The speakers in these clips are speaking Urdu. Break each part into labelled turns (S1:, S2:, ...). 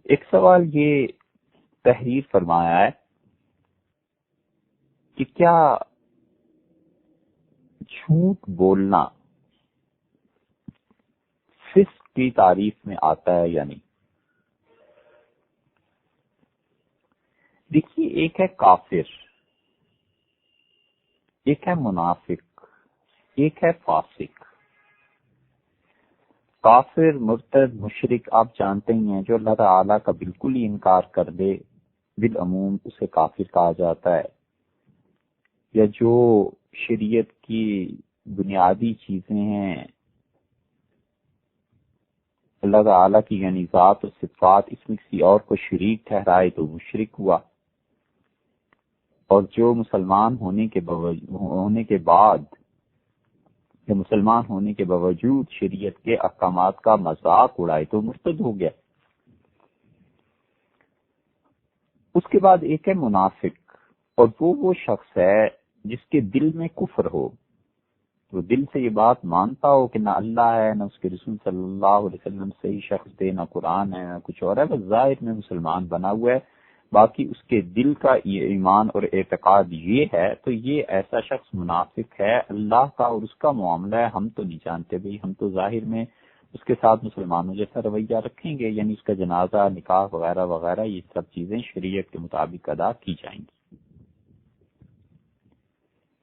S1: ایک سوال یہ تحریر فرمایا ہے کہ کیا جھوٹ بولنا فسق کی تعریف میں آتا ہے یا نہیں؟ دیکھیے، ایک ہے کافر، ایک ہے منافق، ایک ہے فاسق۔ کافر، مرتد، مشرک آپ جانتے ہی ہیں، جو اللہ تعالیٰ کا بالکل ہی انکار کر دے بالعموم اسے کافر کہا جاتا ہے، یا جو شریعت کی بنیادی چیزیں ہیں اللہ تعالیٰ کی یعنی ذات و صفات اس میں کسی اور کو شریک ٹھہرائے تو مشرک ہوا، اور جو مسلمان ہونے کے بعد یا مسلمان ہونے کے باوجود شریعت کے احکامات کا مذاق اڑائے تو مرتد ہو گیا۔ اس کے بعد ایک ہے منافق، اور وہ شخص ہے جس کے دل میں کفر ہو، وہ دل سے یہ بات مانتا ہو کہ نہ اللہ ہے، نہ اس کے رسول صلی اللہ علیہ وسلم صحیح شخص تھے، نہ قرآن ہے، نہ کچھ اور ہے، بس ظاہر میں مسلمان بنا ہوا ہے، باقی اس کے دل کا یہ ایمان اور اعتقاد یہ ہے، تو یہ ایسا شخص منافق ہے۔ اللہ کا اور اس کا معاملہ ہے ہم تو نہیں جانتے، بھئی ہم تو ظاہر میں اس کے ساتھ مسلمانوں جیسا رویہ رکھیں گے، یعنی اس کا جنازہ، نکاح وغیرہ وغیرہ یہ سب چیزیں شریعت کے مطابق ادا کی جائیں گی۔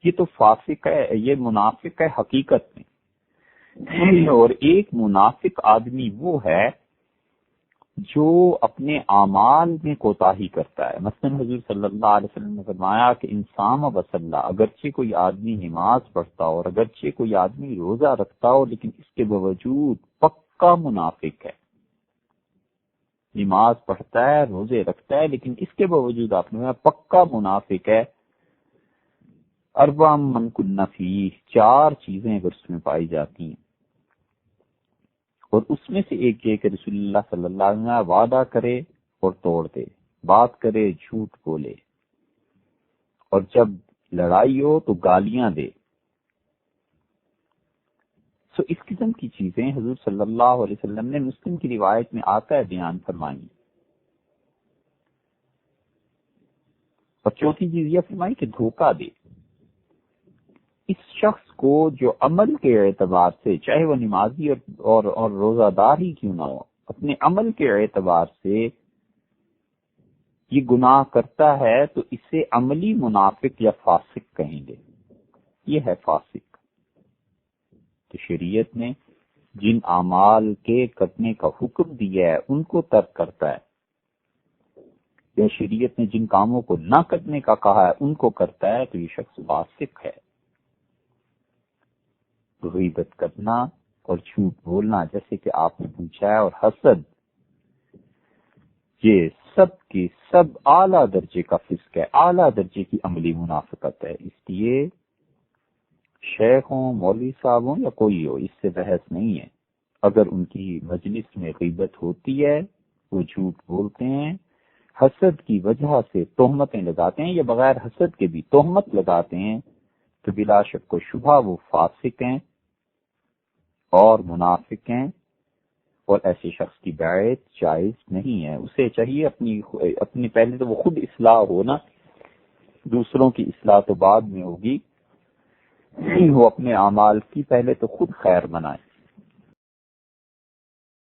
S1: یہ تو فاسق ہے، یہ منافق ہے حقیقت میں۔ اور ایک منافق آدمی وہ ہے جو اپنے اعمال میں کوتاہی کرتا ہے۔ مثلا حضور صلی اللہ علیہ وسلم نے فرمایا کہ انسان و بسلہ، اگرچہ کوئی آدمی نماز پڑھتا ہو اور اگرچہ کوئی آدمی روزہ رکھتا ہو، لیکن اس کے باوجود پکا منافق ہے۔ نماز پڑھتا ہے، روزے رکھتا ہے، لیکن اس کے باوجود آپ نے پکا منافق ہے۔ اربع من کن فیہ، 4 چیزیں اگر اس میں پائی جاتی ہیں، اور اس میں سے ایک یہ کہ رسول اللہ صلی اللہ علیہ وسلم وعدہ کرے اور توڑ دے، بات کرے جھوٹ بولے، اور جب لڑائی ہو تو گالیاں دے۔ سو اس قسم کی چیزیں حضور صلی اللہ علیہ وسلم نے مسلم کی روایت میں آتا ہے بیان فرمائی۔ اور چوتھی چیز یہ فرمائی کہ دھوکہ دے۔ اس شخص کو جو عمل کے اعتبار سے، چاہے وہ نمازی اور روزہ دار ہی کیوں نہ ہو، اپنے عمل کے اعتبار سے یہ گناہ کرتا ہے تو اسے عملی منافق یا فاسق کہیں گے۔ یہ ہے فاسق۔ تو شریعت نے جن اعمال کے کرنے کا حکم دیا ہے ان کو ترک کرتا ہے، یا شریعت نے جن کاموں کو نہ کرنے کا کہا ہے ان کو کرتا ہے، تو یہ شخص فاسق ہے۔ غیبت کرنا اور جھوٹ بولنا جیسے کہ آپ نے پوچھا ہے، اور حسد، یہ سب کی سب اعلیٰ درجے کا فسق ہے، اعلیٰ درجے کی عملی منافقت ہے۔ اس لیے شیخ ہوں، مولوی صاحب ہوں یا کوئی ہو، اس سے بحث نہیں ہے۔ اگر ان کی مجلس میں غیبت ہوتی ہے، وہ جھوٹ بولتے ہیں، حسد کی وجہ سے تہمتیں لگاتے ہیں، یا بغیر حسد کے بھی تہمت لگاتے ہیں، تو بلا شک و شبہ وہ فاسق ہیں اور منافق ہیں، اور ایسے شخص کی بیعت جائز نہیں ہے۔ اسے چاہیے اپنی پہلے تو وہ خود اصلاح ہونا، دوسروں کی اصلاح تو بعد میں ہوگی، وہ اپنے اعمال کی پہلے تو خود خیر بنائے۔